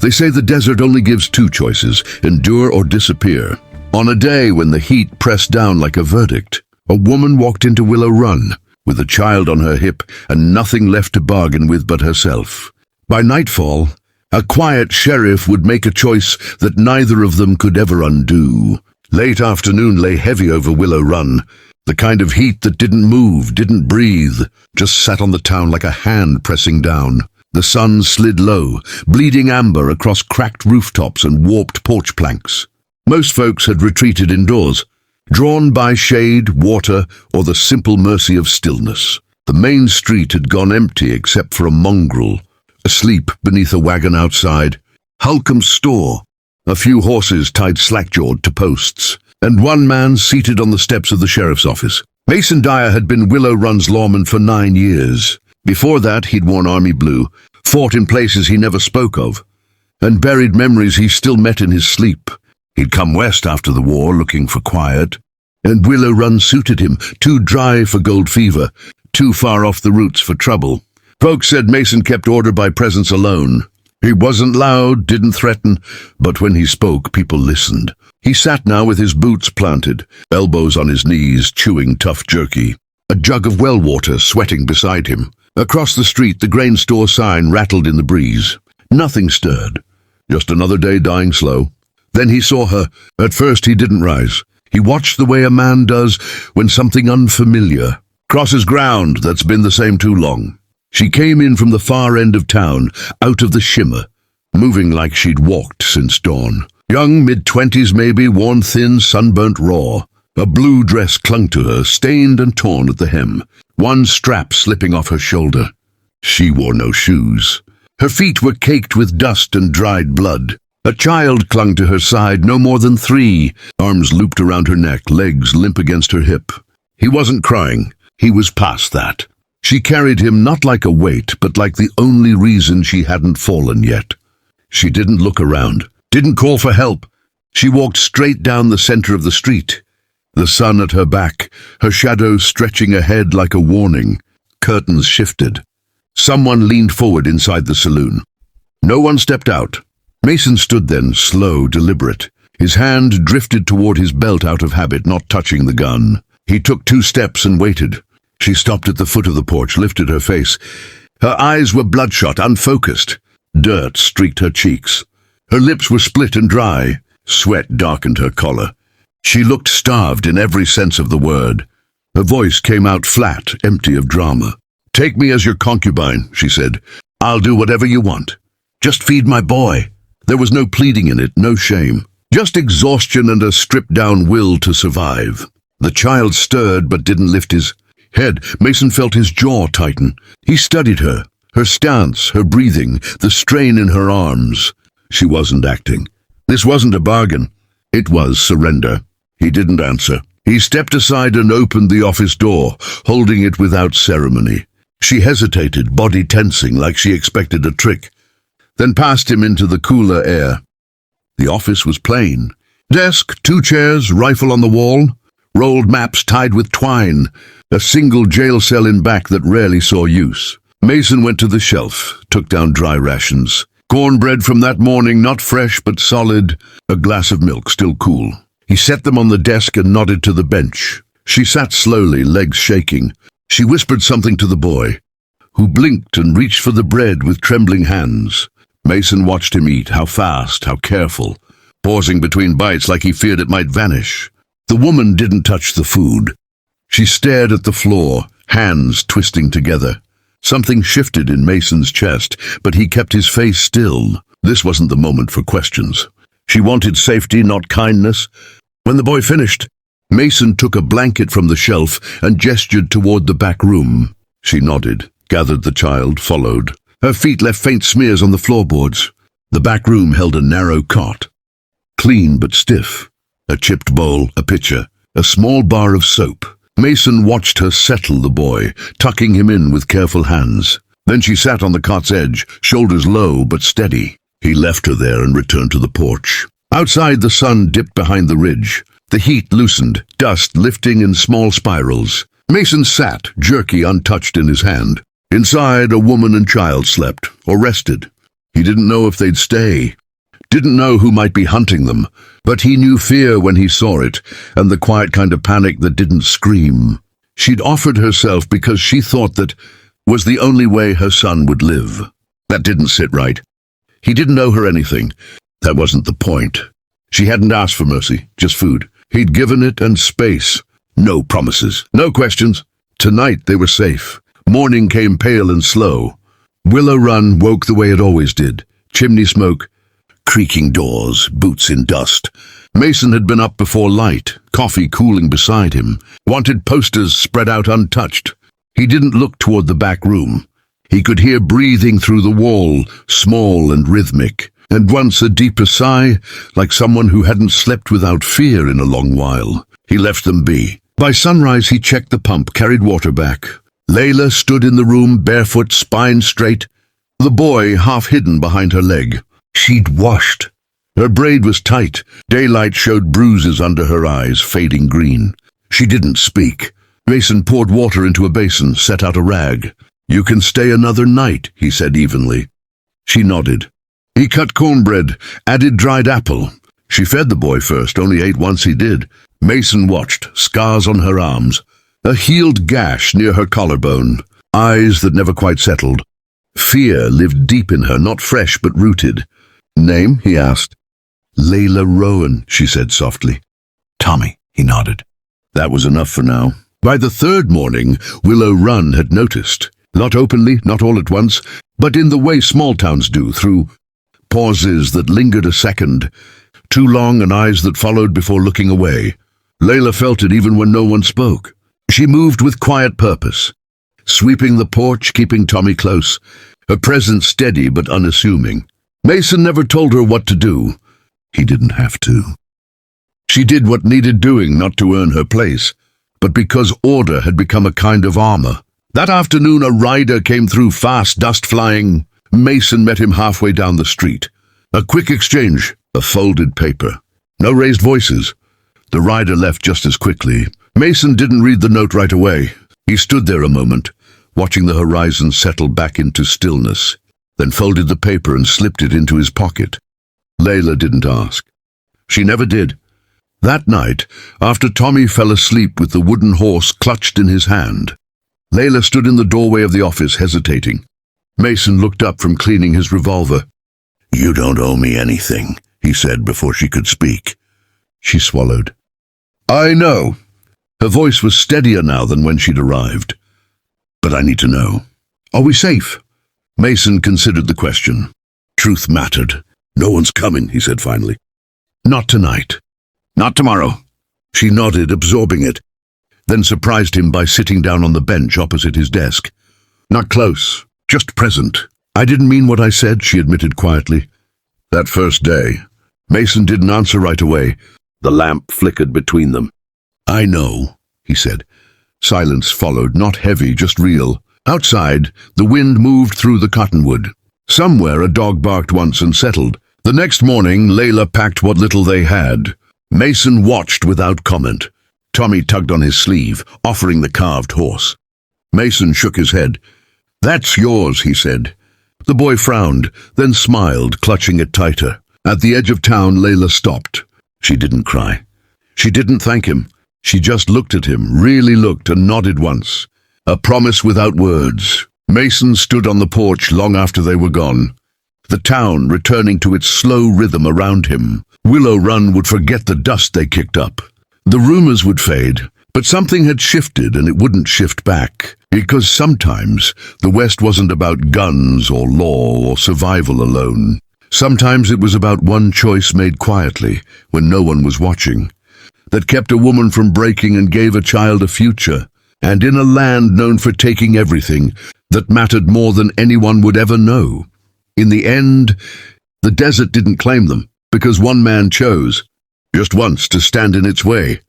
They say the desert only gives two choices, endure or disappear. On a day when the heat pressed down like a verdict, a woman walked into Willow Run with a child on her hip and nothing left to bargain with but herself. By nightfall, a quiet sheriff would make a choice that neither of them could ever undo. Late afternoon lay heavy over Willow Run, the kind of heat that didn't move, didn't breathe, just sat on the town like a hand pressing down. The sun slid low, bleeding amber across cracked rooftops and warped porch planks. Most folks had retreated indoors, drawn by shade, water, or the simple mercy of stillness. The main street had gone empty except for a mongrel, asleep beneath a wagon outside, Holcomb's store, a few horses tied slack-jawed to posts, and one man seated on the steps of the sheriff's office. Mason Dyer had been Willow Run's lawman for 9 years. Before that, he'd worn army blue, fought in places he never spoke of, and buried memories he still met in his sleep. He'd come west after the war looking for quiet, and Willow Run suited him, too dry for gold fever, too far off the roots for trouble. Folks said Mason kept order by presence alone. He wasn't loud, didn't threaten, but when he spoke, people listened. He sat now with his boots planted, elbows on his knees, chewing tough jerky, a jug of well water sweating beside him. Across the street, the grain store sign rattled in the breeze. Nothing stirred. Just another day dying slow. Then he saw her. At first he didn't rise. He watched the way a man does when something unfamiliar crosses ground that's been the same too long. She came in from the far end of town, out of the shimmer, moving like she'd walked since dawn. Young, mid-20s maybe, worn thin, sunburnt raw. A blue dress clung to her, stained and torn at the hem, one strap slipping off her shoulder. She wore no shoes. Her feet were caked with dust and dried blood. A child clung to her side, no more than 3, arms looped around her neck, legs limp against her hip. He wasn't crying. He was past that. She carried him not like a weight, but like the only reason she hadn't fallen yet. She didn't look around, didn't call for help. She walked straight down the center of the street, the sun at her back, her shadow stretching ahead like a warning. Curtains shifted. Someone leaned forward inside the saloon. No one stepped out. Mason stood then, slow, deliberate. His hand drifted toward his belt out of habit, not touching the gun. He took 2 steps and waited. She stopped at the foot of the porch, lifted her face. Her eyes were bloodshot, unfocused. Dirt streaked her cheeks. Her lips were split and dry. Sweat darkened her collar. She looked starved in every sense of the word. Her voice came out flat, empty of drama. "Take me as your concubine," she said. "I'll do whatever you want. Just feed my boy." There was no pleading in it, no shame. Just exhaustion and a stripped-down will to survive. The child stirred but didn't lift his head. Mason felt his jaw tighten. He studied her stance, her breathing, the strain in her arms. She wasn't acting. This wasn't a bargain. It was surrender. He didn't answer. He stepped aside and opened the office door, holding it without ceremony. She hesitated, body tensing like she expected a trick, then passed him into the cooler air. The office was plain. Desk, 2 chairs, rifle on the wall, rolled maps tied with twine, a single jail cell in back that rarely saw use. Mason went to the shelf, took down dry rations. Cornbread from that morning, not fresh but solid, a glass of milk, still cool. He set them on the desk and nodded to the bench. She sat slowly, legs shaking. She whispered something to the boy, who blinked and reached for the bread with trembling hands. Mason watched him eat, how fast, how careful, pausing between bites like he feared it might vanish. The woman didn't touch the food. She stared at the floor, hands twisting together. Something shifted in Mason's chest, but he kept his face still. This wasn't the moment for questions. She wanted safety, not kindness. When the boy finished, Mason took a blanket from the shelf and gestured toward the back room. She nodded, gathered the child, followed. Her feet left faint smears on the floorboards. The back room held a narrow cot, clean but stiff. A chipped bowl, a pitcher, a small bar of soap. Mason watched her settle the boy, tucking him in with careful hands. Then she sat on the cot's edge, shoulders low but steady. He left her there and returned to the porch. Outside, the sun dipped behind the ridge. The heat loosened, dust lifting in small spirals. Mason sat, jerky untouched in his hand. Inside, a woman and child slept, or rested. He didn't know if they'd stay, didn't know who might be hunting them, but he knew fear when he saw it, and the quiet kind of panic that didn't scream. She'd offered herself because she thought that was the only way her son would live. That didn't sit right. He didn't owe her anything. That wasn't the point. She hadn't asked for mercy, just food. He'd given it and space. No promises, no questions. Tonight they were safe. Morning came pale and slow. Willow Run woke the way it always did. Chimney smoke, creaking doors, boots in dust. Mason had been up before light, coffee cooling beside him, wanted posters spread out untouched. He didn't look toward the back room. He could hear breathing through the wall, small and rhythmic, and once a deeper sigh, like someone who hadn't slept without fear in a long while. He left them be. By sunrise he checked the pump, carried water back. Layla stood in the room, barefoot, spine straight, the boy half hidden behind her leg. She'd washed. Her braid was tight. Daylight showed bruises under her eyes, fading green. She didn't speak. Mason poured water into a basin, set out a rag. "You can stay another night," he said evenly. She nodded. He cut cornbread, added dried apple. She fed the boy first, only ate once he did. Mason watched, scars on her arms, a healed gash near her collarbone, eyes that never quite settled. Fear lived deep in her, not fresh but rooted. "Name?" he asked. "Layla Rowan," she said softly. "Tommy," he nodded. That was enough for now. By the third morning, Willow Run had noticed. Not openly, not all at once, but in the way small towns do, through pauses that lingered a second, too long, and eyes that followed before looking away. Layla felt it even when no one spoke. She moved with quiet purpose, sweeping the porch, keeping Tommy close, her presence steady but unassuming. Mason never told her what to do. He didn't have to. She did what needed doing, not to earn her place, but because order had become a kind of armor. That afternoon a rider came through fast, dust flying. Mason met him halfway down the street. A quick exchange, a folded paper. No raised voices. The rider left just as quickly. Mason didn't read the note right away. He stood there a moment, watching the horizon settle back into stillness, then folded the paper and slipped it into his pocket. Layla didn't ask. She never did. That night, after Tommy fell asleep with the wooden horse clutched in his hand, Layla stood in the doorway of the office, hesitating. Mason looked up from cleaning his revolver. "You don't owe me anything," he said before she could speak. She swallowed. "I know." Her voice was steadier now than when she'd arrived. "But I need to know. Are we safe?" Mason considered the question. Truth mattered. "No one's coming," he said finally. "Not tonight. Not tomorrow." She nodded, absorbing it, then surprised him by sitting down on the bench opposite his desk. "Not close, just present." "I didn't mean what I said," she admitted quietly. That first day, Mason didn't answer right away. The lamp flickered between them. "I know," he said. Silence followed, not heavy, just real. Outside, the wind moved through the cottonwood. Somewhere a dog barked once and settled. The next morning, Layla packed what little they had. Mason watched without comment. Tommy tugged on his sleeve, offering the carved horse. Mason shook his head. "That's yours," he said. The boy frowned, then smiled, clutching it tighter. At the edge of town, Layla stopped. She didn't cry. She didn't thank him. She just looked at him, really looked, and nodded once. A promise without words. Mason stood on the porch long after they were gone, the town returning to its slow rhythm around him. Willow Run would forget the dust they kicked up. The rumors would fade, but something had shifted, and it wouldn't shift back. Because sometimes the West wasn't about guns or law or survival alone. Sometimes it was about one choice made quietly, when no one was watching, that kept a woman from breaking and gave a child a future. And in a land known for taking everything, that mattered more than anyone would ever know. In the end, the desert didn't claim them, because one man chose, just once, to stand in its way.